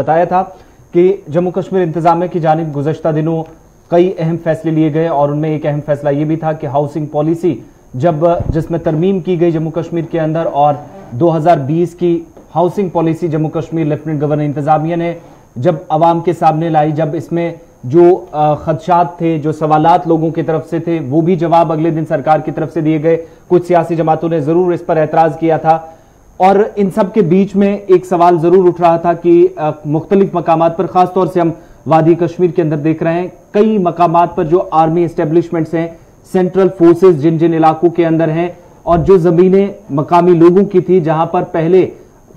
बताया था कि जम्मू कश्मीर इंतजामिया की जानिब गुज़श्ता दिनों कई अहम फैसले लिए गए और उनमें एक अहम फैसला ये भी था कि हाउसिंग पॉलिसी जिसमें तरमीम की गई जम्मू कश्मीर के अंदर और 2020 की housing policy Jammu Kashmir lieutenant governor इंतजामिया ने जब आवाम के सामने लाई, जब इसमें जो खदशात थे, जो सवालात लोगों की तरफ से थे, वो भी जवाब अगले दिन सरकार की तरफ से दिए गए। कुछ सियासी जमातों ने जरूर इस पर एतराज किया था और इन सब के बीच में एक सवाल जरूर उठ रहा था कि मुख्तलिफ मकामात पर, खासतौर से हम वादी कश्मीर के अंदर देख रहे हैं, कई मकामात पर जो आर्मी एस्टेब्लिशमेंट्स हैं, सेंट्रल फोर्सेस जिन जिन इलाकों के अंदर हैं और जो जमीनें मकामी लोगों की थी, जहां पर पहले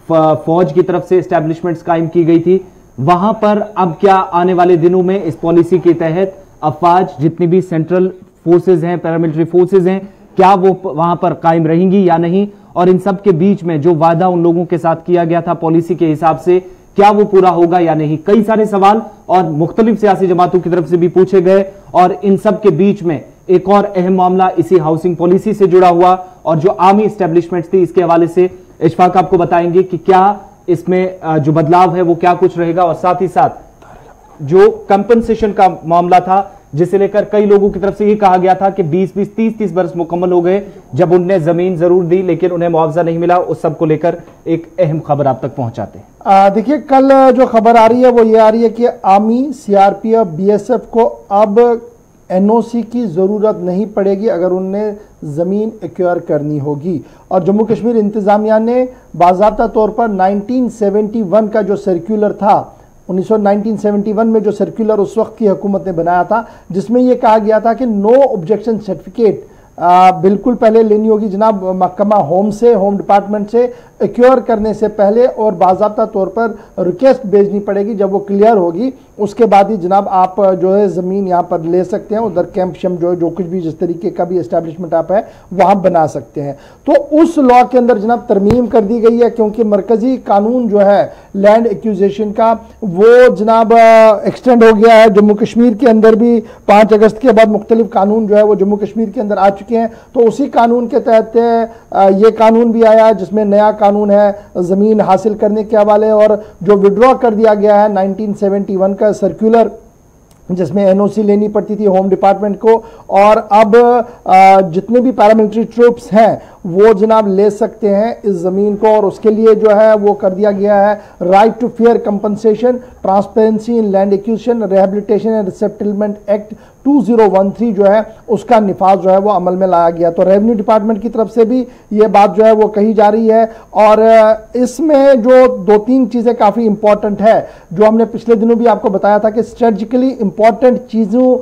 फौज की तरफ से एस्टेब्लिशमेंट्स कायम की गई थी, वहां पर अब क्या आने वाले दिनों में इस पॉलिसी के तहत अफवाज जितनी भी सेंट्रल फोर्सेज हैं, पैरामिलिट्री फोर्सेज हैं, क्या वो वहां पर कायम रहेंगी या नहीं? और इन सब के बीच में जो वादा उन लोगों के साथ किया गया था पॉलिसी के हिसाब से, क्या वो पूरा होगा या नहीं? कई सारे सवाल और मुख्तलिफ सियासी जमातों की तरफ से भी पूछे गए और इन सब के बीच में एक और अहम मामला इसी हाउसिंग पॉलिसी से जुड़ा हुआ और जो आर्मी एस्टेब्लिशमेंट्स थी, इसके हवाले से इशफाक आपको बताएंगे कि क्या इसमें जो बदलाव है वो क्या कुछ रहेगा और साथ ही साथ जो कंपनसेशन का मामला था जिसे लेकर कई लोगों की तरफ से ये कहा गया था कि 20-20, 30-30 बरस मुकम्मल हो गए जब उनने जमीन जरूर दी लेकिन उन्हें मुआवजा नहीं मिला, उस सब को लेकर एक अहम खबर आप तक पहुंचाते हैं। देखिए, कल जो खबर आ रही है वो ये आ रही है कि आर्मी, सीआरपीएफ, बीएसएफ को अब एनओसी की जरूरत नहीं पड़ेगी अगर उनने जमीन एक्वायर करनी होगी। और जम्मू कश्मीर इंतजामिया ने बाज़ाब्ता तौर पर 1971 का जो सर्कुलर था, 1971 में जो सर्कुलर उस वक्त की हुकूमत ने बनाया था, जिसमें यह कहा गया था कि नो ऑब्जेक्शन सर्टिफिकेट बिल्कुल पहले लेनी होगी जनाब महकमा होम से, होम डिपार्टमेंट से एक्योर करने से पहले, और बाज़ाब्ता तौर पर रिक्वेस्ट भेजनी पड़ेगी। जब वो क्लियर होगी उसके बाद ही जनाब आप जो है ज़मीन यहाँ पर ले सकते हैं, उधर कैंप शम जो कुछ भी जिस तरीके का भी एस्टैब्लिशमेंट आप है वहाँ बना सकते हैं। तो उस लॉ के अंदर जनाब तरमीम कर दी गई है क्योंकि मरकजी कानून जो है लैंड एक्विजिशन का वो जनाब एक्सटेंड हो गया है। जम्मू कश्मीर के अंदर भी 5 अगस्त के बाद मुख्तलिफ कानून जो है वो जम्मू कश्मीर के अंदर आ चुके हैं। तो उसी कानून के तहत ये कानून भी आया जिसमें नया कानून है ज़मीन हासिल करने के हवाले, और जो विड्रॉ कर दिया गया है 1971 का सर्कुलर जिसमें एनओसी लेनी पड़ती थी होम डिपार्टमेंट को, और अब जितने भी पैरामिलिट्री ट्रूप्स हैं वो जनाब ले सकते हैं इस ज़मीन को। और उसके लिए जो है वो कर दिया गया है right to fair compensation, transparency in land acquisition, rehabilitation and resettlement act 2013 जो है उसका निफाज जो है वो अमल में लाया गया। तो रेवेन्यू डिपार्टमेंट की तरफ से भी ये बात जो है वो कही जा रही है। और इसमें जो 2-3 चीज़ें काफ़ी इंपॉर्टेंट है जो हमने पिछले दिनों भी आपको बताया था कि स्ट्रेटजिकली इंपॉर्टेंट चीज़ों,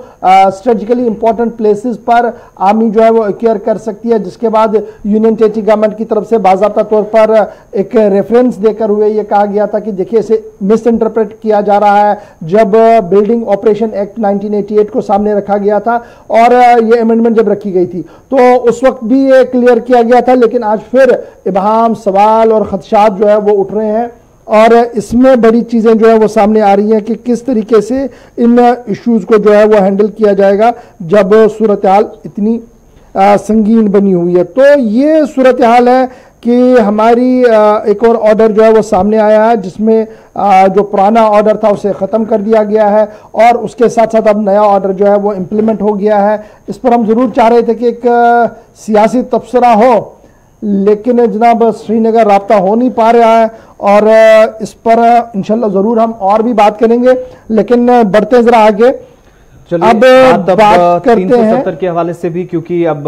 स्ट्रेटजिकली इंपॉर्टेंट प्लेसेस पर आर्मी जो है वो एक्वायर कर सकती है, जिसके बाद यूनियन टेरिटरी गवर्नमेंट की तरफ से बाज़ाब्ता तौर पर एक रेफरेंस देकर हुए ये कहा गया था कि देखिए इसे मिस इंटरप्रेट किया जा रहा है। जब बिल्डिंग ऑपरेशन एक्ट 1988 को सामने रखा गया था और ये अमेंडमेंट जब रखी गई थी तो उस वक्त भी ये क्लियर किया गया था, लेकिन आज फिर इबहम, सवाल और खदशात जो है वो उठ रहे हैं और इसमें बड़ी चीज़ें जो है वो सामने आ रही हैं कि किस तरीके से इन इश्यूज़ को जो है वो हैंडल किया जाएगा जब सूरत हाल इतनी संगीन बनी हुई है। तो ये सूरत हाल है कि हमारी एक और ऑर्डर जो है वो सामने आया है जिसमें जो पुराना ऑर्डर था उसे ख़त्म कर दिया गया है और उसके साथ साथ अब नया ऑर्डर जो है वो इम्प्लीमेंट हो गया है। इस पर हम ज़रूर चाह रहे थे कि एक सियासी तबसरा हो, लेकिन जनाब श्रीनगर राब्ता हो नहीं पा रहा है और इस पर इंशाल्लाह ज़रूर हम और भी बात करेंगे। लेकिन बढ़ते हैं ज़रा आगे, अब बात करते हैं 370 के हवाले से भी, क्योंकि अब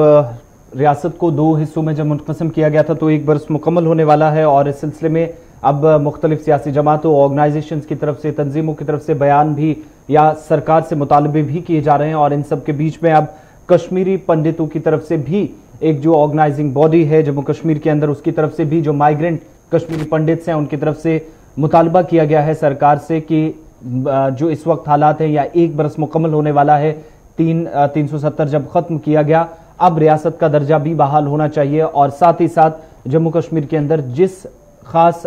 रियासत को 2 हिस्सों में जब मुनक़सिम किया गया था तो 1 बरस मुकम्मल होने वाला है और इस सिलसिले में अब मुख्तलिफ सियासी जमातों, ऑर्गेनाइजेशन की तरफ से, तंजीमों की तरफ से बयान भी या सरकार से मुतालबे भी किए जा रहे हैं। और इन सब के बीच में अब कश्मीरी पंडितों की तरफ से भी एक जो ऑर्गेनाइजिंग बॉडी है जम्मू कश्मीर के अंदर, उसकी तरफ से भी जो माइग्रेंट कश्मीरी पंडित्स हैं उनकी तरफ से मुतालबा किया गया है सरकार से कि जो इस वक्त हालात हैं या 1 बरस मुकम्मल होने वाला है 370 जब ख़त्म किया गया, अब रियासत का दर्जा भी बहाल होना चाहिए और साथ ही साथ जम्मू कश्मीर के अंदर जिस खास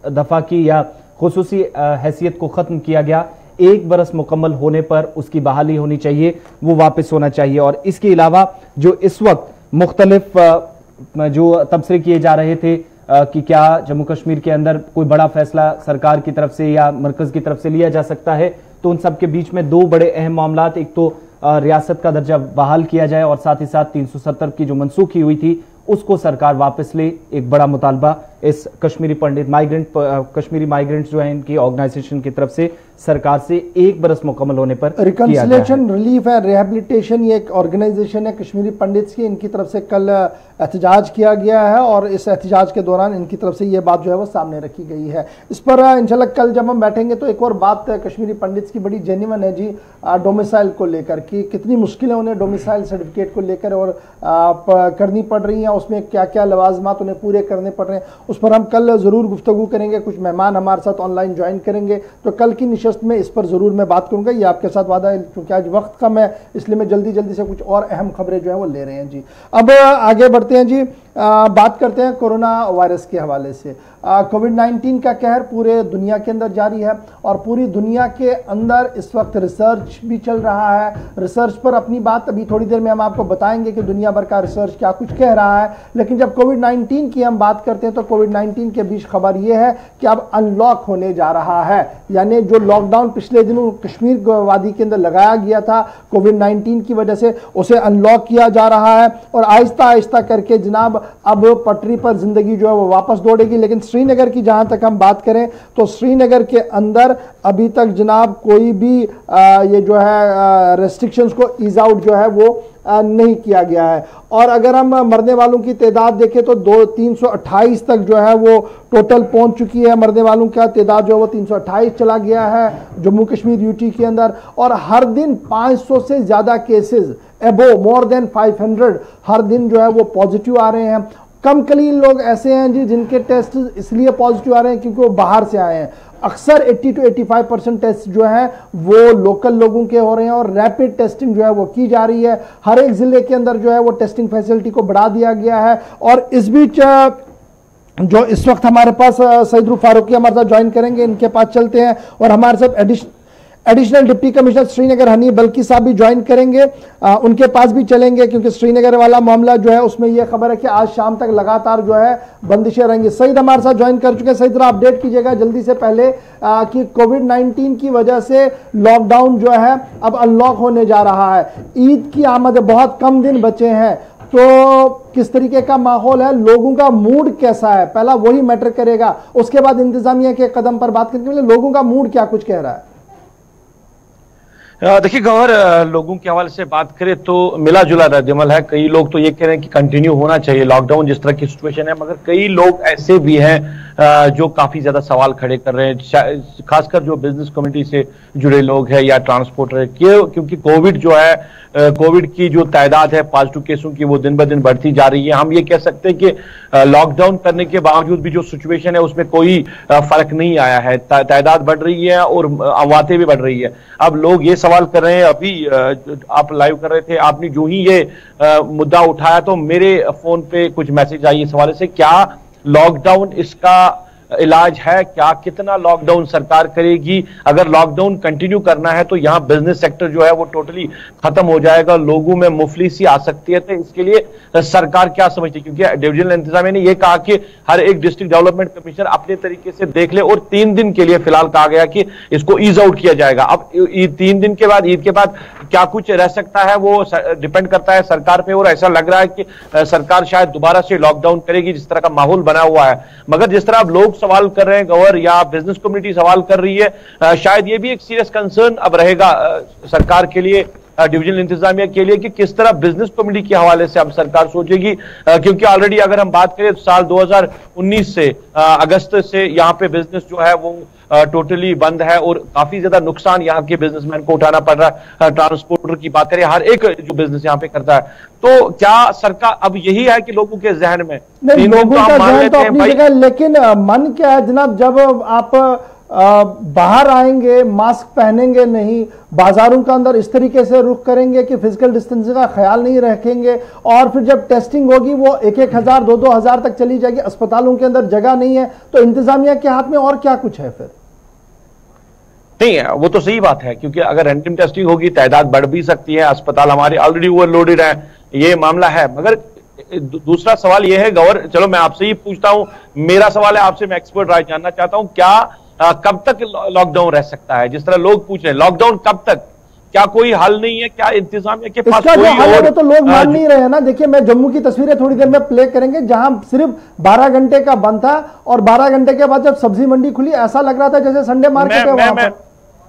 दफ़ा की या खुसूसी हैसियत को ख़त्म किया गया 1 बरस मुकम्मल होने पर उसकी बहाली होनी चाहिए, वो वापस होना चाहिए। और इसके अलावा जो इस वक्त मुख्तलिफ जो तबसरे किए जा रहे थे कि क्या जम्मू कश्मीर के अंदर कोई बड़ा फैसला सरकार की तरफ से या मरकज की तरफ से लिया जा सकता है। तो उन सब के बीच में दो बड़े अहम मामला, एक तो रियासत का दर्जा बहाल किया जाए और साथ ही साथ 370 की जो मनसूखी हुई थी उसको सरकार वापस ले, एक बड़ा मुतालबा इस कश्मीरी माइग्रेंट्स जो है इनकी ऑर्गेनाइजेशन की तरफ से सरकार से 1 बरस मुकम्मल होने पर रिकंसिलेशन रिलीफ एंड रिहेबिलिटेशन, ये एक ऑर्गेनाइजेशन है कश्मीरी पंडित्स की, इनकी तरफ से कल एहतजाज किया गया है और इस एहतजाज के दौरान इनकी तरफ से ये बात जो है वो सामने रखी गई है। इस पर इंशाल्लाह कल जब हम बैठेंगे तो एक और बात कश्मीरी पंडित्स की बड़ी जेन्युइन है जी, डोमिसाइल को लेकर कि कितनी मुश्किलें उन्हें डोमिसाइल सर्टिफिकेट को लेकर और करनी पड़ रही हैं, उसमें क्या क्या लवाजमात उन्हें पूरे करने पड़ रहे हैं, उस पर हम कल जरूर गुफ्तगू करेंगे। कुछ मेहमान हमारे साथ ऑनलाइन ज्वाइन करेंगे तो कल की निशस्त में इस पर जरूर मैं बात करूंगा, ये आपके साथ वादा है, क्योंकि आज वक्त कम है इसलिए मैं जल्दी से कुछ और अहम खबरें जो है वो ले रहे हैं जी। अब आगे बढ़ते हैं जी, बात करते हैं कोरोना वायरस के हवाले से। कोविड-19 का कहर पूरे दुनिया के अंदर जारी है और पूरी दुनिया के अंदर इस वक्त रिसर्च भी चल रहा है। रिसर्च पर अपनी बात अभी थोड़ी देर में हम आपको बताएंगे कि दुनिया भर का रिसर्च क्या कुछ कह रहा है, लेकिन जब कोविड-19 की हम बात करते हैं तो कोविड-19 के बीच खबर यह है कि अब अनलॉक होने जा रहा है, यानी जो लॉकडाउन पिछले दिनों कश्मीर वादी के अंदर लगाया गया था कोविड-19 की वजह से, उसे अनलॉक किया जा रहा है और आहिस्ता आहिस्ता करके जनाब अब पटरी पर जिंदगी जो है वो वापस दौड़ेगी। लेकिन श्रीनगर की जहां तक हम बात करें तो श्रीनगर के अंदर अभी तक जनाब कोई भी ये जो है रेस्ट्रिक्शंस को ईज आउट जो है वो नहीं किया गया है। और अगर हम मरने वालों की तादाद देखें तो 328 तक जो है वो टोटल पहुंच चुकी है, मरने वालों का तादाद जो है वो 328 चला गया है जम्मू कश्मीर यूटी के अंदर। और हर दिन 500 से ज्यादा केसेस, एबो मोर देन 500 हर दिन जो है वो पॉजिटिव आ रहे हैं। कम कलील लोग ऐसे हैं जी जिनके टेस्ट इसलिए पॉजिटिव आ रहे हैं क्योंकि वो बाहर से आए हैं। अक्सर 80 to 85% टेस्ट जो हैं वो लोकल लोगों के हो रहे हैं और रैपिड टेस्टिंग जो है वो की जा रही है। हर एक जिले के अंदर जो है वो टेस्टिंग फैसिलिटी को बढ़ा दिया गया है। और इस बीच जो इस वक्त हमारे पास सईद फारूकी हमारे साथ ज्वाइन करेंगे, इनके पास चलते हैं और हमारे साथ additional deputy commissioner Srinagar Hani Balki साहब भी ज्वाइन करेंगे, उनके पास भी चलेंगे क्योंकि श्रीनगर वाला मामला जो है उसमें यह खबर है कि आज शाम तक लगातार जो है बंदिशें रहेंगी। सईद हमारे साथ ज्वाइन कर चुके हैं, सईद जरा अपडेट कीजिएगा जल्दी से पहले कि कोविड-19 की वजह से लॉकडाउन जो है अब अनलॉक होने जा रहा है, ईद की आमद है, बहुत कम दिन बचे हैं, तो किस तरीके का माहौल है, लोगों का मूड कैसा है, पहला वही मैटर करेगा, उसके बाद इंतजामिया के कदम पर बात करके लोगों का मूड क्या कुछ कह रहा है। देखिए गौहर, लोगों के हवाले से बात करें तो मिला जुला रद्दमल है। कई लोग तो ये कह रहे हैं कि कंटिन्यू होना चाहिए लॉकडाउन जिस तरह की सिचुएशन है, मगर कई लोग ऐसे भी हैं जो काफी ज्यादा सवाल खड़े कर रहे हैं, खासकर जो बिजनेस कम्युनिटी से जुड़े लोग हैं या ट्रांसपोर्टर, क्योंकि कोविड जो है, कोविड की जो तादाद है पॉजिटिव केसों की वो दिन ब दिन बढ़ती जा रही है। हम ये कह सकते हैं कि लॉकडाउन करने के बावजूद भी जो सिचुएशन है उसमें कोई फर्क नहीं आया है, तादाद बढ़ रही है और अफवाहें भी बढ़ रही है। अब लोग ये सवाल कर रहे हैं, अभी आप लाइव कर रहे थे, आपने जो ही ये मुद्दा उठाया तो मेरे फोन पे कुछ मैसेज आई इस हवाले से, क्या लॉकडाउन इसका इलाज है, क्या कितना लॉकडाउन सरकार करेगी, अगर लॉकडाउन कंटिन्यू करना है तो यहां बिजनेस सेक्टर जो है वो टोटली खत्म हो जाएगा, लोगों में मुफलिसी आ सकती है, तो इसके लिए सरकार क्या समझती है? क्योंकि डिविजनल इंतजामिया ने यह कहा कि हर एक डिस्ट्रिक्ट डेवलपमेंट कमिश्नर अपने तरीके से देख ले और 3 दिन के लिए फिलहाल कहा गया कि इसको ईज आउट किया जाएगा। अब 3 दिन के बाद, ईद के बाद क्या कुछ रह सकता है वो डिपेंड करता है सरकार पे, और ऐसा लग रहा है कि सरकार शायद दोबारा से लॉकडाउन करेगी जिस तरह का माहौल बना हुआ है। मगर जिस तरह अब लोग सवाल कर रहे हैं गवर या बिजनेस कम्युनिटी सवाल कर रही है, शायद ये भी एक सीरियस कंसर्न अब रहेगा सरकार के लिए, डिविजनल इंतजामिया के लिए, कि किस तरह बिजनेस कम्युनिटी के हवाले से अब सरकार सोचेगी। क्योंकि ऑलरेडी अगर हम बात करें तो साल 2019 से अगस्त से यहाँ पे बिजनेस जो है वो टोटली बंद है और काफी ज्यादा नुकसान यहाँ के बिजनेसमैन को उठाना पड़ रहा है। ट्रांसपोर्टर की बात करें, हर एक जो बिजनेस यहाँ पे करता है, तो क्या सरकार अब यही है कि लोगों के जहन में नहीं, लोगों का जहन तो अपनी जगह, लेकिन मन क्या है जनाब, जब आप बाहर आएंगे मास्क पहनेंगे नहीं, बाजारों के अंदर इस तरीके से रुख करेंगे कि फिजिकल डिस्टेंसिंग का ख्याल नहीं रखेंगे, और फिर जब टेस्टिंग होगी वो 1,000 2,000 तक चली जाएगी, अस्पतालों के अंदर जगह नहीं है, तो इंतजामिया के हाथ में और क्या कुछ है फिर? नहीं है, वो तो सही बात है, क्योंकि अगर रैंडम टेस्टिंग होगी तादाद बढ़ भी सकती है, अस्पताल हमारे ऑलरेडी ओवरलोडेड है, ये मामला है। मगर दूसरा सवाल यह है गवर्नर, चलो मैं आपसे ही पूछता हूं, मेरा सवाल है आपसे, मैं एक्सपर्ट राय जानना चाहता हूं, क्या कब तक लॉकडाउन रह सकता है? जिस तरह लोग पूछ रहे हैं लॉकडाउन कब तक, क्या कोई हल नहीं है? क्या इंतजामिया के पास कोई और तो लोग मान नहीं रहे हैं ना। देखिए, मैं जम्मू की तस्वीरें थोड़ी देर में प्ले करेंगे, जहां सिर्फ 12 घंटे का बंद था और 12 घंटे के बाद जब सब्जी मंडी खुली ऐसा लग रहा था जैसे संडे मार्केट है वहां पर।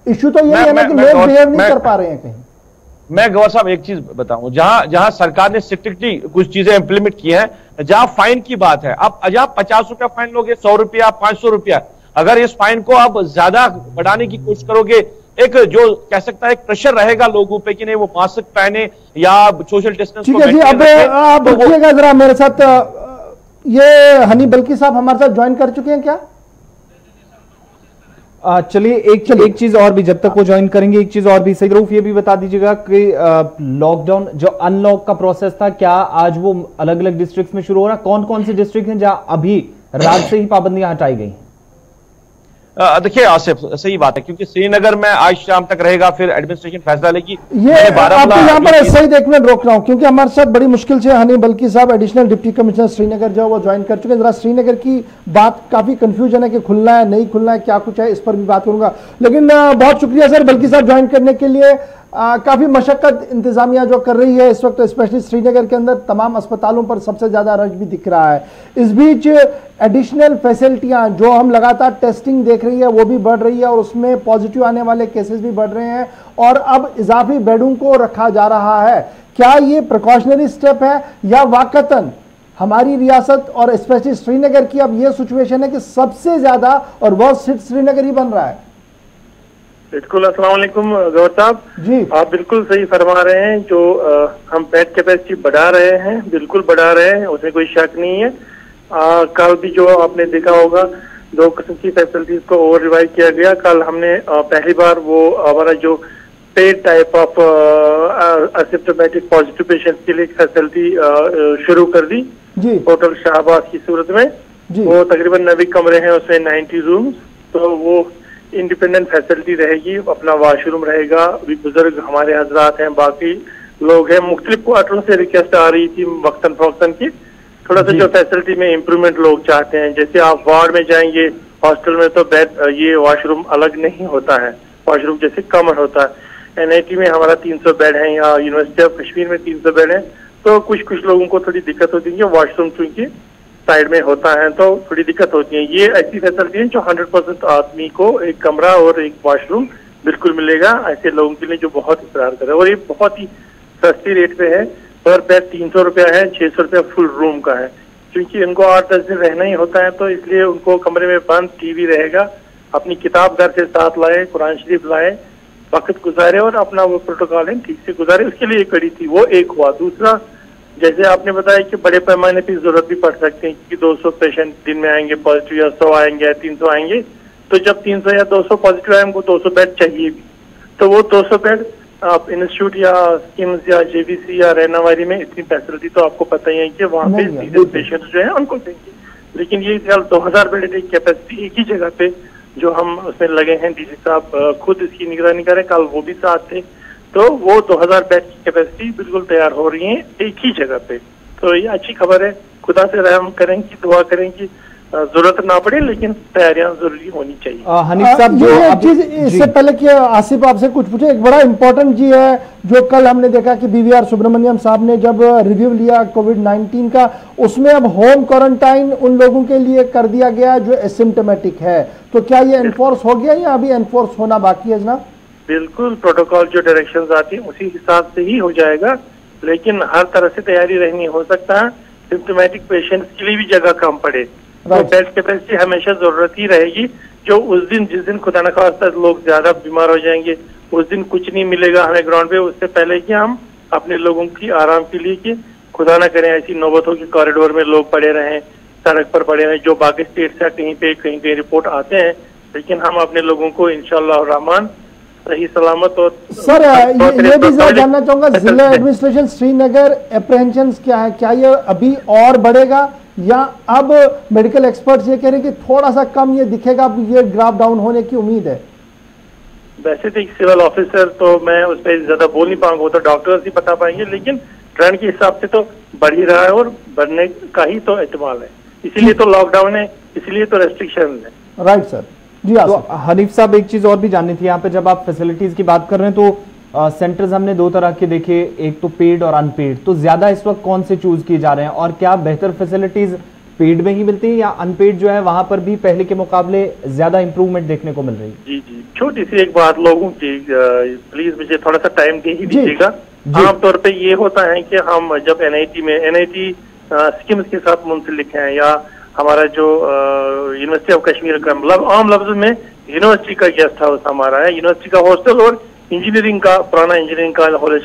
इश्यू तो यही है ना कि लोग बिहेव नहीं कर पा रहे हैं कहीं। मैं गवर्नर साहब एक चीज बताऊं, जहां सरकार ने स्ट्रिक्टली कुछ चीजें इंप्लीमेंट की हैं, जहां फाइन की बात है, अब जहां 50 रुपया फाइन लोगे, 100 रुपया, 500 रुपया, अगर इस फाइन को आप ज्यादा बढ़ाने की कोशिश करोगे, एक जो कह सकता है प्रेशर रहेगा लोगों पे कि नहीं वो मास्क पहने या सोशल डिस्टेंस। ठीक है जी, अब आप रुकिएगा जरा मेरे साथ। ये हनी बल्की साहब हमारे साथ ज्वाइन कर चुके हैं क्या? चलिए एक चीज और भी, जब तक वो ज्वाइन करेंगे, एक चीज और भी सही रूफ ये भी बता दीजिएगा कि लॉकडाउन जो अनलॉक का प्रोसेस था, क्या आज वो अलग अलग डिस्ट्रिक्ट्स में शुरू हो रहा है? कौन कौन से डिस्ट्रिक्ट हैं जहां अभी रात से ही पाबंदियां हटाई गई? देखिए आसिफ, सही बात है, क्योंकि श्रीनगर में आज शाम तक रहेगा, फिर एडमिनिस्ट्रेशन फैसला लेगी। ये आपको यहाँ पर सही देखने रोक रहा हूँ क्योंकि हमारे साथ बड़ी मुश्किल से हनी बल्की साहब एडिशनल डिप्टी कमिश्नर श्रीनगर जो वो ज्वाइन कर चुके हैं। जरा श्रीनगर की बात, काफी कंफ्यूजन है कि खुलना है नहीं खुलना है, क्या कुछ है, इस पर भी बात करूंगा। लेकिन बहुत शुक्रिया सर बल्की साहब ज्वाइन करने के लिए। काफी मशक्कत इंतजामिया जो कर रही है इस वक्त, स्पेशली श्रीनगर के अंदर तमाम अस्पतालों पर सबसे ज्यादा रश भी दिख रहा है। इस बीच एडिशनल फैसिलिटियां जो हम लगातार टेस्टिंग देख रही है वो भी बढ़ रही है और उसमें पॉजिटिव आने वाले केसेस भी बढ़ रहे हैं और अब इजाफी बेडों को रखा जा रहा है। क्या ये प्रिकॉशनरी स्टेप है या वाकतन हमारी रियासत और स्पेशली श्रीनगर की अब ये सिचुएशन है कि सबसे ज्यादा और वर्स्ट हिट श्रीनगर ही बन रहा है? बिल्कुल, अस्सलाम वालेकुम गौर साहब जी, आप बिल्कुल सही फरमा रहे हैं। जो हम बेड कैपेसिटी बढ़ा रहे हैं, बिल्कुल बढ़ा रहे हैं, उसमें कोई शक नहीं है। कल भी जो आपने देखा होगा 2 किस्म की फैसिलिटीज को ओवर रिवाइव किया गया। कल हमने पहली बार वो हमारा जो paid type of asymptomatic positive patients के लिए फैसिलिटी शुरू कर दी जी, होटल शाहबाज की सूरत में जी। वो तकरीबन 90 कमरे हैं, उसमें 90 रूम्स, तो वो इंडिपेंडेंट फैसिलिटी रहेगी, अपना वॉशरूम रहेगा। भी बुजुर्ग हमारे हजरात हैं, बाकी लोग हैं, मुख्तलिफ क्वार्टरों से रिक्वेस्ट आ रही थी वक्तन फवक्तन की थोड़ा सा जो फैसिलिटी में इम्प्रूवमेंट लोग चाहते हैं। जैसे आप वार्ड में जाएंगे, हॉस्टल में तो बेड ये वॉशरूम अलग नहीं होता है, वॉशरूम जैसे कॉमन होता है। NIT में हमारा 300 बेड है या यूनिवर्सिटी ऑफ कश्मीर में 300 बेड है, तो कुछ लोगों को थोड़ी दिक्कत होती है, वॉशरूम चूंकि साइड में होता है तो थोड़ी दिक्कत होती है। ये ऐसी फैसिलिटी है जो 100% आदमी को एक कमरा और एक वॉशरूम बिल्कुल मिलेगा ऐसे लोगों के लिए जो बहुत इंतजार कर रहे हैं। और ये बहुत ही सस्ती रेट पे है, पर बेड 300 रुपया है, 600 रुपया फुल रूम का है। क्योंकि इनको 8-10 दिन रहना ही होता है तो इसलिए उनको कमरे में बंद, टीवी रहेगा, अपनी किताब घर से साथ लाए, कुरान शरीफ लाए, वक्त गुजारे और अपना वो प्रोटोकॉल है ठीक से गुजारे, उसके लिए कड़ी थी। वो एक हुआ। दूसरा, जैसे आपने बताया कि बड़े पैमाने पर जरूरत भी पड़ सकती है कि 200 पेशेंट दिन में आएंगे पॉजिटिव, या 100 आएंगे या 300 आएंगे, तो जब 300 या 200 पॉजिटिव आए उनको 200 बेड चाहिए भी, तो वो 200 बेड आप इंस्टीट्यूट या स्कीम्स या JVC या रैनावारी में इतनी फैसिलिटी तो आपको पता ही है कि वहाँ पे सीधे पेशेंट जो है उनको देंगे। लेकिन ये 2000 बेड की कैपेसिटी एक ही जगह पे जो हम उसमें लगे हैं, DC साहब खुद इसकी निगरानी करें, कल वो भी साथ थे, तो वो 2000 बेड की कैपेसिटी बिल्कुल तैयार हो रही है एक ही जगह पे। तो ये अच्छी खबर है। खुदा से रहम करें कि दुआ करें कि जरूरत ना पड़े, लेकिन तैयारियां जरूरी होनी चाहिए। हनीफ साहब, जो एक चीज इससे पहले कि आसिफ आपसे कुछ पूछे, एक बड़ा इंपॉर्टेंट जी है जो कल हमने देखा कि BVR सुब्रमण्यम साहब ने जब रिव्यू लिया कोविड-19 का, उसमें अब होम क्वारंटाइन उन लोगों के लिए कर दिया गया जो एसिम्प्टोमेटिक है। तो क्या ये एनफोर्स हो गया या अभी एनफोर्स होना बाकी है जनाब? बिल्कुल, प्रोटोकॉल जो डायरेक्शंस आती है उसी हिसाब से ही हो जाएगा, लेकिन हर तरह से तैयारी रहनी हो सकता है। सिम्प्टोमेटिक पेशेंट्स के लिए भी जगह कम पड़े तो बेड कैपेसिटी हमेशा जरूरत ही रहेगी। जो उस दिन जिस दिन खुदा न खास्ता लोग ज्यादा बीमार हो जाएंगे उस दिन कुछ नहीं मिलेगा हमें ग्राउंड पे, उससे पहले कि हम अपने लोगों की आराम के लिए कि खुदा न करें ऐसी नौबत हो कि कॉरिडोर में लोग पड़े रहें, सड़क पर पड़े रहें, जो बाकी स्टेट से कहीं पे कहीं रिपोर्ट आते हैं, लेकिन हम अपने लोगों को इंशाअल्लाह रहमान सही सलामत। और सर ये भी जानना चाहूंगा, जिला एडमिनिस्ट्रेशन श्रीनगर एप्रहेंशन क्या है? क्या ये अभी और बढ़ेगा या अब मेडिकल एक्सपर्ट्स ये कह रहे हैं कि थोड़ा सा कम ये दिखेगा, ये ग्राफ डाउन होने की उम्मीद है? वैसे तो एक सिविल ऑफिसर तो मैं उस पर ज्यादा बोल नहीं पाऊंगा, वो तो डॉक्टर्स ही बता पाएंगे, लेकिन ट्रेंड के हिसाब से तो बढ़ ही रहा है और बढ़ने का ही तो एहतमाल है, इसीलिए तो लॉकडाउन है, इसीलिए तो रेस्ट्रिक्शन है। राइट सर जी। तो हनीफ साहब एक चीज और भी जाननी थी यहाँ पे, जब आप फैसिलिटीज की बात कर रहे हैं तो सेंटर्स हमने दो तरह के देखे, एक तो पेड और अनपेड, तो ज्यादा इस वक्त कौन से चूज किए जा रहे हैं और क्या बेहतर फैसिलिटीज पेड में ही मिलती है या अनपेड जो है वहां पर भी पहले के मुकाबले ज्यादा इंप्रूवमेंट देखने को मिल रही है? जी जी, छोटी सी एक बात लोगों की, प्लीज मुझे थोड़ा सा टाइम दे ही दीजिएगा। आमतौर पे ये होता है कि हम जब एनआईटी स्कीम्स के साथ मुंसलिक हैं या हमारा जो यूनिवर्सिटी ऑफ कश्मीर का मतलब आम लफ्ज में यूनिवर्सिटी का गेस्ट हाउस हमारा है, यूनिवर्सिटी का हॉस्टल और इंजीनियरिंग का पुराना इंजीनियरिंग कॉलेज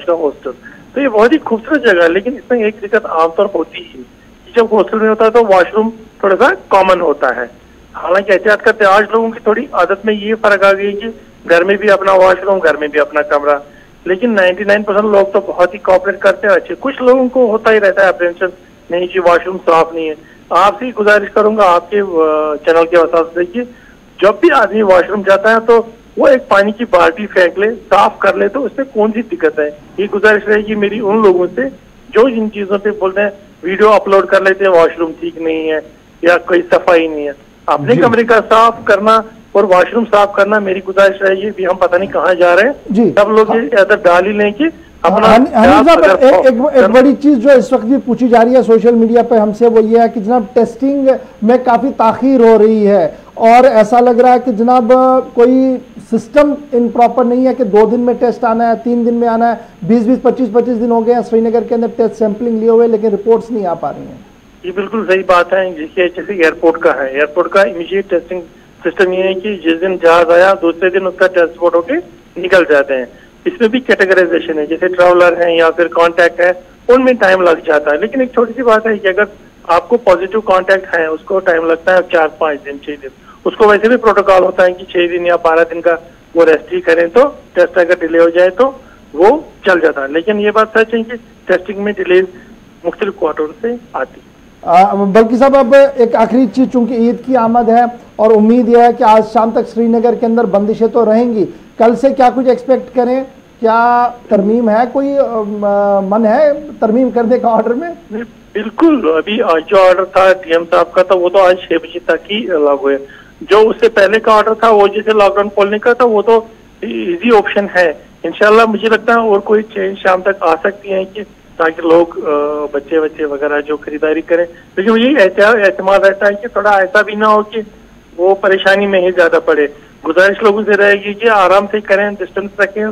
का हॉस्टल, तो ये बहुत ही खूबसूरत जगह है। लेकिन इसमें एक दिक्कत आमतौर पर होती है, जब हॉस्टल में होता है तो वॉशरूम थोड़ा सा कॉमन होता है। हालांकि एहतियात करते हैं, आज लोगों की थोड़ी आदत में ये फर्क आ गई कि घर में भी अपना वॉशरूम, घर में भी अपना कमरा, लेकिन 99% लोग तो बहुत ही कोऑपरेट करते हैं अच्छे। कुछ लोगों को होता ही रहता है अप्रेंशन, नहीं जी वॉशरूम साफ नहीं है। आपसे ही गुजारिश करूंगा आपके चैनल के वसात से कि जब भी आदमी वॉशरूम जाता है तो वो एक पानी की बाल्टी फेंक ले, साफ कर ले, तो उससे कौन सी दिक्कत है। ये गुजारिश रहेगी मेरी उन लोगों से जो इन चीजों पे बोलते हैं, वीडियो अपलोड कर लेते हैं वॉशरूम ठीक नहीं है या कोई सफाई नहीं है। अपने कमरे का साफ करना और वॉशरूम साफ करना मेरी गुजारिश रहेगी। भी हम पता नहीं कहाँ जा रहे हैं जी, सब लोग ये आदत डाल ही लें कि अपना। एक बड़ी चीज जो इस वक्त भी पूछी जा रही है सोशल मीडिया पे हमसे, वो ये है कि जनाब टेस्टिंग में काफी ताखीर हो रही है और ऐसा लग रहा है कि जनाब कोई सिस्टम इन प्रॉपर नहीं है कि 2 दिन में टेस्ट आना है, 3 दिन में आना है। 20-20, 25-25 दिन हो गए हैं श्रीनगर के अंदर टेस्ट सैंपलिंग लिए हुए, लेकिन रिपोर्ट्स नहीं आ पा रही हैं। ये बिल्कुल सही बात है। जैसे एयरपोर्ट का है, एयरपोर्ट का इमीडिएट टेस्टिंग सिस्टम ये है कि जिस दिन जहाज आया दूसरे दिन उसका टेस्ट रिपोर्ट होके निकल जाते हैं। इसमें भी कैटेगराइजेशन है, जैसे ट्रैवलर है या फिर कॉन्टैक्ट है, उनमें टाइम लग जाता है। लेकिन एक छोटी सी बात है कि अगर आपको पॉजिटिव कॉन्टैक्ट है उसको टाइम लगता है 4-5 दिन 6 दिन। उसको वैसे भी प्रोटोकॉल होता है कि 6 दिन या 12 दिन का वो रेस्ट ही करें, तो टेस्ट अगर डिले हो जाए तो वो चल जाता है। लेकिन ये बात सच है कि टेस्टिंग में डिले मुख्तलिफ क्वार्टर से आती है। बल्कि साहब अब एक आखिरी चीज, चूंकि ईद की आमद है और उम्मीद यह है कि आज शाम तक श्रीनगर के अंदर बंदिशें तो रहेंगी, कल से क्या कुछ एक्सपेक्ट करें? क्या तरमीम है, कोई मन है तरमीम करने का ऑर्डर में? बिल्कुल, अभी जो ऑर्डर था डीएम साहब का था वो तो आज 6 बजे तक ही लागू है। जो उससे पहले का ऑर्डर था वो जैसे लॉकडाउन खोलने का था वो तो इजी ऑप्शन है। इंशाल्लाह मुझे लगता है और कोई चेंज शाम तक आ सकती है कि ताकि लोग बच्चे वगैरह जो खरीदारी करें। लेकिन यही एहतमाल रहता है कि थोड़ा ऐसा भी ना हो कि वो परेशानी में ही ज्यादा पड़े। गुजारिश लोगों से रहेगी कि आराम से करें, डिस्टेंस रखें,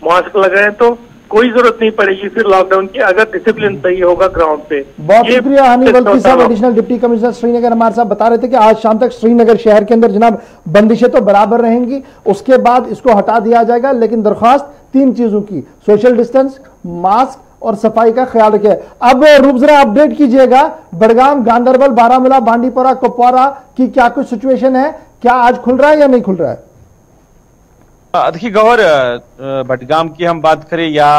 मास्क लगाएं, तो कोई जरूरत नहीं पड़ेगी फिर लॉकडाउन की, अगर डिसिप्लिन सही होगा ग्राउंड पे। बहुत शुक्रिया हनी बल्की साहब, एडिशनल डिप्टी कमिश्नर श्रीनगर हमारे साथ बता रहे थे कि आज शाम तक श्रीनगर शहर के अंदर जनाब बंदिशें तो बराबर रहेंगी, उसके बाद इसको हटा दिया जाएगा, लेकिन दरख्वास्त 3 चीजों की, सोशल डिस्टेंस, मास्क और सफाई का ख्याल रखें। अब रूप जरा अपडेट कीजिएगा, बड़गाम, गांधरबल, बारामूला, बांडीपोरा, कुपवारा की क्या कुछ सिचुएशन है, क्या आज खुल रहा है या नहीं खुल रहा है? देखिए गौहर, बडगाम की हम बात करें या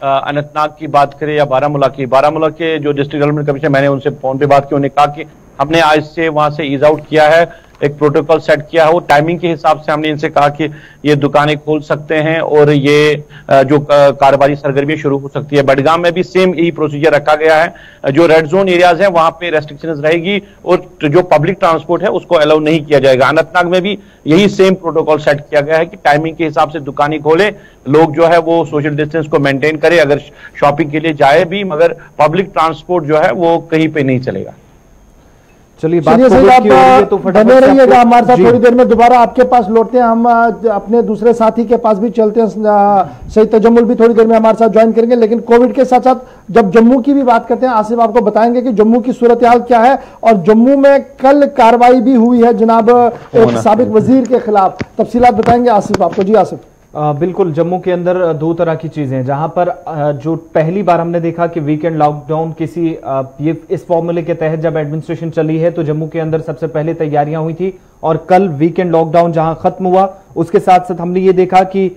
अनंतनाग की बात करें या बारामूला के जो डिस्ट्रिक्ट डेवलपमेंट कमिश्नर, मैंने उनसे फोन पे बात की, उन्होंने कहा कि हमने आज से वहां से ईज आउट किया है, एक प्रोटोकॉल सेट किया है। वो टाइमिंग के हिसाब से हमने इनसे कहा कि ये दुकानें खोल सकते हैं और ये जो कारोबारी सरगर्मी शुरू हो सकती है। बडगाम में भी सेम यही प्रोसीजर रखा गया है। जो रेड जोन एरियाज हैं वहां पे रेस्ट्रिक्शंस रहेगी और जो पब्लिक ट्रांसपोर्ट है उसको अलाउ नहीं किया जाएगा। अनंतनाग में भी यही सेम प्रोटोकॉल सेट किया गया है कि टाइमिंग के हिसाब से दुकानें खोले, लोग जो है वो सोशल डिस्टेंस को मेंटेन करे, अगर शॉपिंग के लिए जाए भी, मगर पब्लिक ट्रांसपोर्ट जो है वो कहीं पे नहीं चलेगा। चलिए बने रहिएगा हमारे साथ, थोड़ी देर में दोबारा आपके पास लौटते हैं। हम अपने दूसरे साथी के पास भी चलते हैं, सईद तजम्मुल भी थोड़ी देर में हमारे साथ ज्वाइन करेंगे। लेकिन कोविड के साथ साथ जब जम्मू की भी बात करते हैं, आसिफ आपको बताएंगे कि जम्मू की सूरत हाल क्या है। और जम्मू में कल कार्रवाई भी हुई है जनाब एक साबिक वजीर के खिलाफ, तफसीलात बताएंगे आसिफ आपको। जी आसिफ। बिल्कुल, जम्मू के अंदर 2 तरह की चीजें हैं, जहां पर जो पहली बार हमने देखा कि वीकेंड लॉकडाउन किसी ये इस फॉर्मूले के तहत जब एडमिनिस्ट्रेशन चली है तो जम्मू के अंदर सबसे पहले तैयारियां हुई थी। और कल वीकेंड लॉकडाउन जहां खत्म हुआ, उसके साथ साथ हमने ये देखा कि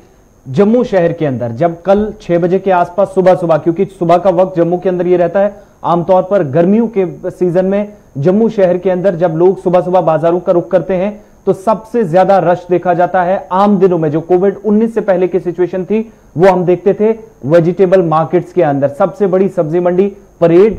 जम्मू शहर के अंदर जब कल 6 बजे के आसपास सुबह, क्योंकि सुबह का वक्त जम्मू के अंदर ये रहता है आमतौर पर गर्मियों के सीजन में जम्मू शहर के अंदर जब लोग सुबह बाजारों का रुख करते हैं तो सबसे ज्यादा रश देखा जाता है आम दिनों में। जो कोविड-19 से पहले की सिचुएशन थी वो हम देखते थे वेजिटेबल मार्केट्स के अंदर। सबसे बड़ी सब्जी मंडी परेड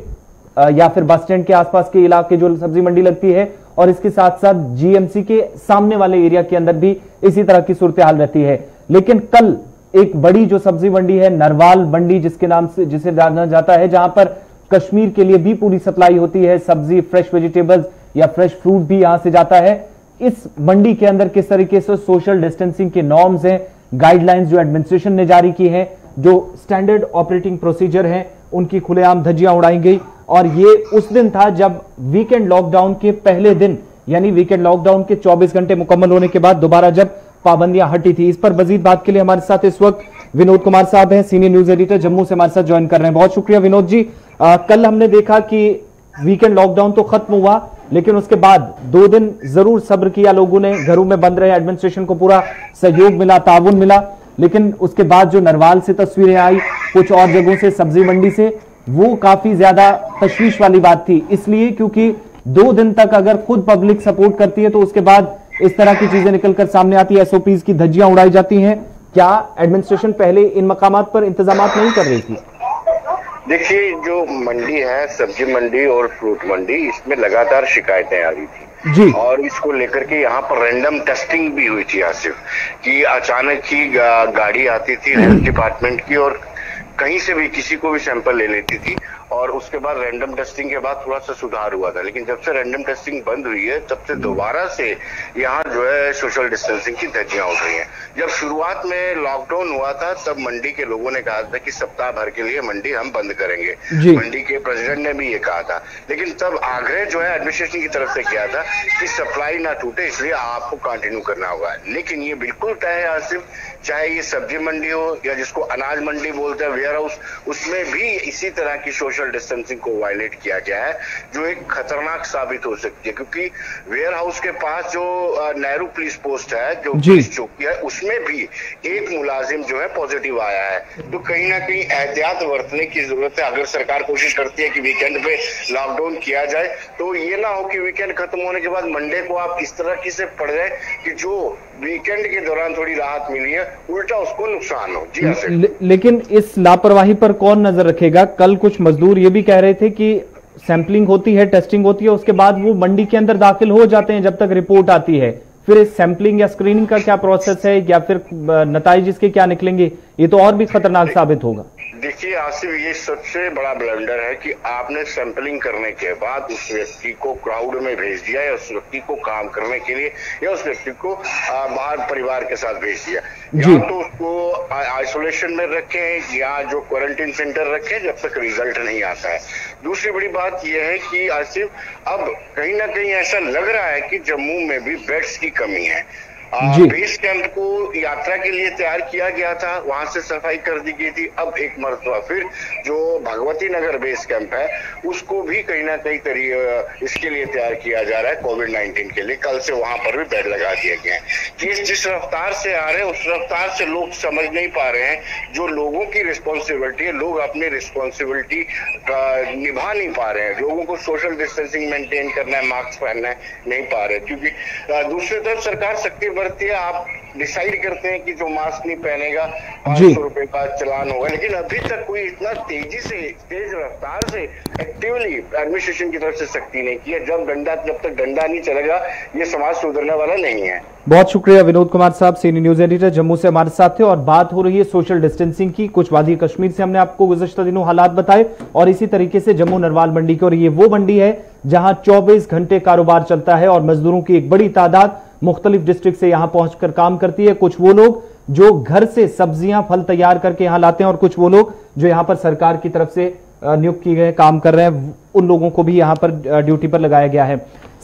या फिर बस स्टैंड के आसपास के इलाके जो सब्जी मंडी लगती है, और इसके साथ साथ जीएमसी के सामने वाले एरिया के अंदर भी इसी तरह की सूरत हाल रहती है। लेकिन कल एक बड़ी जो सब्जी मंडी है नरवाल मंडी जिसके नाम से जिसे जाना जाता है, जहां पर कश्मीर के लिए भी पूरी सप्लाई होती है, सब्जी फ्रेश वेजिटेबल्स या फ्रेश फ्रूट भी यहां से जाता है। इस मंडी के अंदर किस तरीके से सोशल डिस्टेंसिंग के नॉर्म्स हैं, गाइडलाइंस जो एडमिनिस्ट्रेशन ने जारी की हैं, जो स्टैंडर्ड ऑपरेटिंग प्रोसीजर हैं, उनकी खुलेआम धज्जियां उड़ाई गई। और ये उस दिन था जब वीकेंड लॉकडाउन के पहले दिन, यानी वीकेंड लॉकडाउन के 24 घंटे मुकम्मल होने के बाद दोबारा जब पाबंदियां हटी थी। इस पर मजीद बात के लिए हमारे साथ इस वक्त विनोद कुमार साहब हैं, सीनियर न्यूज एडिटर जम्मू से हमारे साथ ज्वाइन कर रहे हैं। बहुत शुक्रिया विनोद जी। कल हमने देखा कि वीकेंड लॉकडाउन तो खत्म हुआ, लेकिन उसके बाद 2 दिन जरूर सब्र किया लोगों ने, घरों में बंद रहे, एडमिनिस्ट्रेशन को पूरा सहयोग मिला, ताउन मिला। लेकिन उसके बाद जो नरवाल से तस्वीरें आई, कुछ और जगहों से सब्जी मंडी से, वो काफी ज्यादा तशवीश वाली बात थी। इसलिए क्योंकि 2 दिन तक अगर खुद पब्लिक सपोर्ट करती है तो उसके बाद इस तरह की चीजें निकलकर सामने आती है, एसओपीज की धज्जियां उड़ाई जाती हैं। क्या एडमिनिस्ट्रेशन पहले इन मकामात पर इंतजाम नहीं कर रही थी? देखिए, जो मंडी है सब्जी मंडी और फ्रूट मंडी, इसमें लगातार शिकायतें आ रही थी जी। और इसको लेकर के यहाँ पर रैंडम टेस्टिंग भी हुई थी आसिफ, कि अचानक ही गाड़ी आती थी हेल्थ डिपार्टमेंट की और कहीं से भी किसी को भी सैंपल ले लेती थी, और उसके बाद रैंडम टेस्टिंग के बाद थोड़ा सा सुधार हुआ था। लेकिन जब से रैंडम टेस्टिंग बंद हुई है तब से दोबारा से यहाँ जो है सोशल डिस्टेंसिंग की धज्जियां उड़ रही हैं। जब शुरुआत में लॉकडाउन हुआ था तब मंडी के लोगों ने कहा था कि सप्ताह भर के लिए मंडी हम बंद करेंगे, मंडी के प्रेसिडेंट ने भी ये कहा था। लेकिन तब आग्रह जो है एडमिनिस्ट्रेशन की तरफ से किया था कि सप्लाई ना टूटे, इसलिए आपको कंटिन्यू करना होगा। लेकिन ये बिल्कुल तय है आसिफ, चाहे ये सब्जी मंडी हो या जिसको अनाज मंडी बोलते हैं, वेयर हाउस, उसमें भी इसी तरह की सोशल डिस्टेंसिंग को वायलेट किया गया है, जो एक खतरनाक साबित हो सकती है। क्योंकि वेयर हाउस के पास जो नेहरू पुलिस पोस्ट है, जो पुलिस चौकी है, उसमें भी एक मुलाजिम जो है पॉजिटिव आया है। तो कहीं ना कहीं एहतियात बरतने की जरूरत है। अगर सरकार कोशिश करती है कि वीकेंड पे लॉकडाउन किया जाए, तो ये ना हो कि वीकेंड खत्म होने के बाद मंडे को आप इस तरह की से पड़ जाए कि जो वीकेंड के दौरान थोड़ी राहत मिली है, उल्टा उसको नुकसान हो। जी लेकिन इस लापरवाही पर कौन नजर रखेगा? कल कुछ मजदूर ये भी कह रहे थे कि सैंपलिंग होती है, टेस्टिंग होती है, उसके बाद वो मंडी के अंदर दाखिल हो जाते हैं जब तक रिपोर्ट आती है। फिर इस सैंपलिंग या स्क्रीनिंग का क्या प्रोसेस है या फिर नतीजे इसके क्या निकलेंगे, ये तो और भी खतरनाक साबित होगा। देखिए आसिफ, ये सबसे बड़ा ब्लंडर है कि आपने सैंपलिंग करने के बाद उस व्यक्ति को क्राउड में भेज दिया, या उस व्यक्ति को काम करने के लिए, या उस व्यक्ति को बाहर परिवार के साथ भेज दिया। या तो उसको आइसोलेशन में रखें या जो क्वारंटीन सेंटर रखें जब तक रिजल्ट नहीं आता है। दूसरी बड़ी बात यह है कि आसिफ, अब कहीं ना कहीं ऐसा लग रहा है कि जम्मू में भी बेड्स की कमी है। बेस कैंप को यात्रा के लिए तैयार किया गया था, वहां से सफाई कर दी गई थी। अब एक मरतबा फिर जो भगवती नगर बेस कैंप है उसको भी कहीं ना कहीं इसके लिए तैयार किया जा रहा है कोविड-19 के लिए। कल से वहां पर भी बेड लगा दिए गए हैं। केस जिस रफ्तार से आ रहे हैं उस रफ्तार से लोग समझ नहीं पा रहे हैं जो लोगों की रिस्पॉन्सिबिलिटी है। लोग अपनी रिस्पॉन्सिबिलिटी निभा नहीं पा रहे हैं। लोगों को सोशल डिस्टेंसिंग मेंटेन करना है, मास्क पहनना है, नहीं पा रहे, क्योंकि दूसरी तरफ सरकार सख्ती बरती है। आप डिसाइड करते हैं कि जो मास्क नहीं पहनेगा 500 रुपए का चलान होगा, लेकिन अभी तक कोई इतना तेजी से, तेज रफ्तार से एक्टिवली एडमिनिस्ट्रेशन की तरफ से सख्ती नहीं की है। जब तक डंडा नहीं चलेगा ये समाज सुधरने वाला नहीं है। बहुत शुक्रिया विनोद कुमार साहब, सीनियर न्यूज एडिटर जम्मू से हमारे साथ थे। और बात हो रही है सोशल डिस्टेंसिंग की। कुछ वादी कश्मीर से हमने आपको गुज़श्ता दिनों हालात बताए, और इसी तरीके से जम्मू नरवाल मंडी की। और ये वो मंडी है जहां 24 घंटे कारोबार चलता है और मजदूरों की एक बड़ी तादाद मुख्तलिफ डिस्ट्रिक्ट से यहां पहुंचकर काम करती है। कुछ वो लोग जो घर से सब्जियां फल तैयार करके यहां लाते हैं, और कुछ वो लोग जो यहां पर सरकार की तरफ से नियुक्त किए गए काम कर रहे हैं, उन लोगों को भी यहां पर ड्यूटी पर लगाया गया है।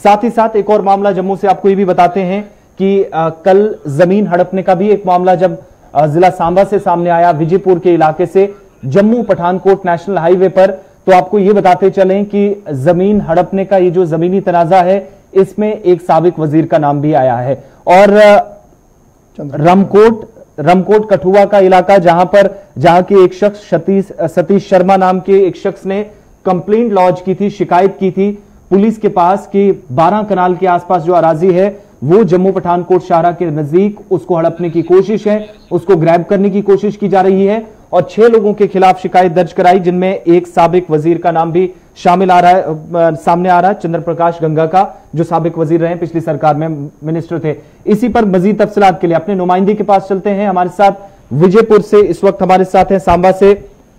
साथ ही साथ एक और मामला जम्मू से आपको ये भी बताते हैं कि कल जमीन हड़पने का भी एक मामला जब जिला सांबा से सामने आया, विजयपुर के इलाके से जम्मू पठानकोट नेशनल हाईवे पर, तो आपको ये बताते चलें कि जमीन हड़पने का ये जो जमीनी तनाजा है इसमें एक साबिक वजीर का नाम भी आया है। और रमकोट कठुआ का इलाका जहां के एक शख्स सतीश शर्मा नाम के एक शख्स ने कंप्लेंट लॉन्च की थी, शिकायत की थी पुलिस के पास कि 12 कनाल के आसपास जो अराजी है वो जम्मू पठानकोट शाहरा के नजदीक उसको हड़पने की कोशिश है, उसको ग्रैब करने की कोशिश की जा रही है और 6 लोगों के खिलाफ शिकायत दर्ज कराई, जिनमें एक साबिक वजीर का नाम भी शामिल आ रहा है, सामने आ रहा है, चंद्र प्रकाश गंगा का, जो साबिक वजीर रहे, पिछली सरकार में मिनिस्टर थे। इसी पर मजीद तफसीलात के लिए अपने नुमाइंदे के पास चलते हैं। हमारे साथ विजयपुर से इस वक्त हमारे साथ हैं सांबा से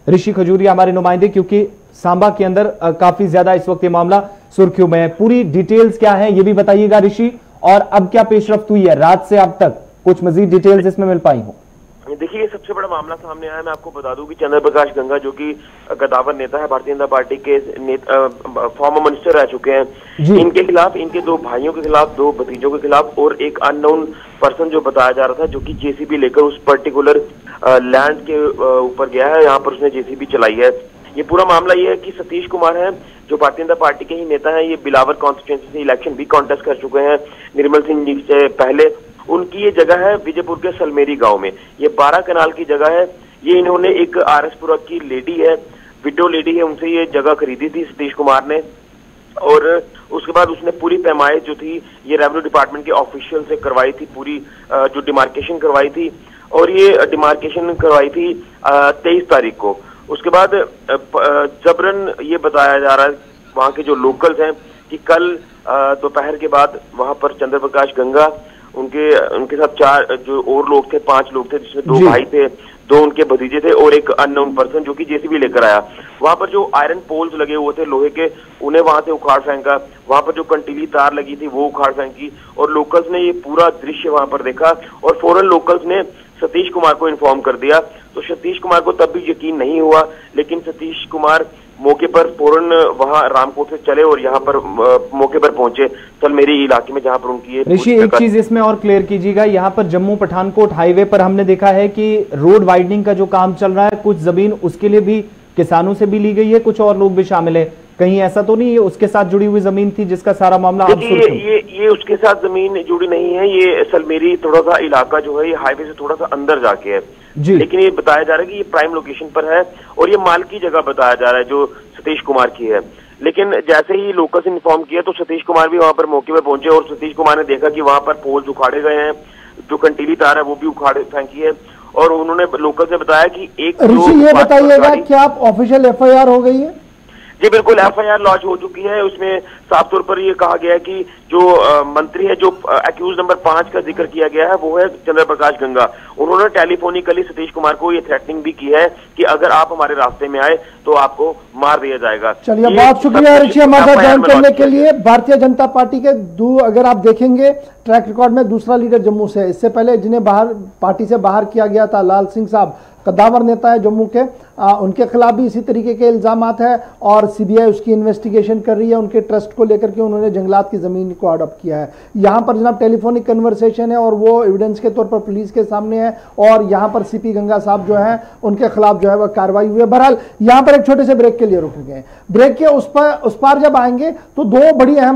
ऋषि खजूरिया हमारे नुमाइंदे, क्योंकि सांबा के अंदर काफी ज्यादा इस वक्त ये मामला सुर्खियों में है। पूरी डिटेल्स क्या है ये भी बताइएगा ऋषि, और अब क्या पेशरफ्त हुई है रात से अब तक, कुछ मजीद डिटेल्स इसमें मिल पाई हो? देखिए, सबसे बड़ा मामला सामने आया, मैं आपको बता दूं कि चंद्र प्रकाश गंगा जो कि कद्दावर नेता है, भारतीय जनता पार्टी के फॉर्मर मिनिस्टर रह चुके हैं, इनके खिलाफ, इनके 2 भाइयों के खिलाफ, 2 भतीजों के खिलाफ और एक अननोन पर्सन जो बताया जा रहा था, जो कि जेसीबी लेकर उस पर्टिकुलर लैंड के ऊपर गया है, यहाँ पर उसने जेसीबी चलाई है। ये पूरा मामला ये है कि सतीश कुमार है जो भारतीय जनता पार्टी के ही नेता हैं, ये बिलावर कॉन्स्टिट्यूएंसी से इलेक्शन भी कॉन्टेस्ट कर चुके हैं निर्मल सिंह जी से पहले। उनकी ये जगह है विजयपुर के सलमेरी गांव में, ये 12 कनाल की जगह है। ये इन्होंने एक आरएसपुरा की लेडी है, विडो लेडी है, उनसे ये जगह खरीदी थी सतीश कुमार ने, और उसके बाद उसने पूरी पैमाइश जो थी ये रेवेन्यू डिपार्टमेंट के ऑफिशियल से करवाई थी, पूरी जो डिमार्केशन करवाई थी, और ये डिमार्केशन करवाई थी 23 तारीख को। उसके बाद जबरन ये बताया जा रहा है वहां के जो लोकल्स हैं कि कल दोपहर के बाद वहां पर चंद्र प्रकाश गंगा, उनके साथ 4 जो और लोग थे, 5 लोग थे, जिसमें 2 भाई थे, 2 उनके भतीजे थे और एक अननोन पर्सन जो कि जेसीबी लेकर आया। वहां पर जो आयरन पोल्स लगे हुए थे लोहे के, उन्हें वहां से उखाड़ फेंका, वहां पर जो कंटीली तार लगी थी वो उखाड़ फेंकी, और लोकल्स ने ये पूरा दृश्य वहां पर देखा और फौरन लोकल्स ने सतीश कुमार को इन्फॉर्म कर दिया। तो सतीश कुमार को तब भी यकीन नहीं हुआ, लेकिन सतीश कुमार मौके पर फौरन वहां रामकोट से चले और यहाँ पर मौके पर पहुंचे सलमेरी इलाके में, जहां पर उनकी ऋषि एक चीज इसमें और क्लियर कीजिएगा, यहाँ पर जम्मू पठानकोट हाईवे पर हमने देखा है कि रोड वाइडनिंग का जो काम चल रहा है, कुछ जमीन उसके लिए भी किसानों से भी ली गई है, कुछ और लोग भी शामिल है, कहीं ऐसा तो नहीं है उसके साथ जुड़ी हुई जमीन थी जिसका सारा मामला? ये उसके साथ जमीन जुड़ी नहीं है, ये सलमेरी थोड़ा सा इलाका जो है ये हाईवे से थोड़ा सा अंदर जाके है जी, लेकिन ये बताया जा रहा है कि ये प्राइम लोकेशन पर है और ये माल की जगह बताया जा रहा है जो सतीश कुमार की है। लेकिन जैसे ही लोकल से इन्फॉर्म किया तो सतीश कुमार भी वहां पर मौके पर पहुंचे और सतीश कुमार ने देखा कि वहां पर पोल्स उखाड़े गए हैं, जो कंटीली तार है वो भी उखाड़े फेंकी है, और उन्होंने लोकल से बताया कि एक ऋषि ये बताइएगा क्या आप ऑफिशियल एफआईआर हो गई है? जी बिल्कुल, एफआईआर लॉन्च हो चुकी है। उसमें साफ तौर पर ये कहा गया है कि जो मंत्री है, जो एक्यूज नंबर 5 का जिक्र किया गया है, वो है चंद्र प्रकाश गंगा। उन्होंने टेलीफोनिकली सतीश कुमार को ये थ्रेटनिंग भी की है कि अगर आप हमारे रास्ते में आए तो आपको मार दिया जाएगा। चलिए, बहुत शुक्रिया ऋषि हमारे साथ ज्वाइन करने के लिए। भारतीय जनता पार्टी के अगर आप देखेंगे ट्रैक रिकॉर्ड में दूसरा लीडर जम्मू से, इससे पहले जिन्हें पार्टी से बाहर किया गया था, लाल सिंह साहब कद्दावर नेता है जम्मू के, उनके खिलाफ भी इसी तरीके के इल्जामात है और सीबीआई उसकी इन्वेस्टिगेशन कर रही है उनके ट्रस्ट को लेकर के, उन्होंने जंगलात की जमीन को हड़प किया है। यहाँ पर जनाब टेलीफोनिक कन्वर्सेशन है और वो एविडेंस के तौर पर पुलिस के सामने है, और यहाँ पर सीपी गंगा साहब जो है उनके खिलाफ जो है वह कार्रवाई हुई है। बहरहाल यहाँ पर एक छोटे से ब्रेक के लिए रुक गए, ब्रेक के उस पार जब आएंगे तो 2 बड़ी अहम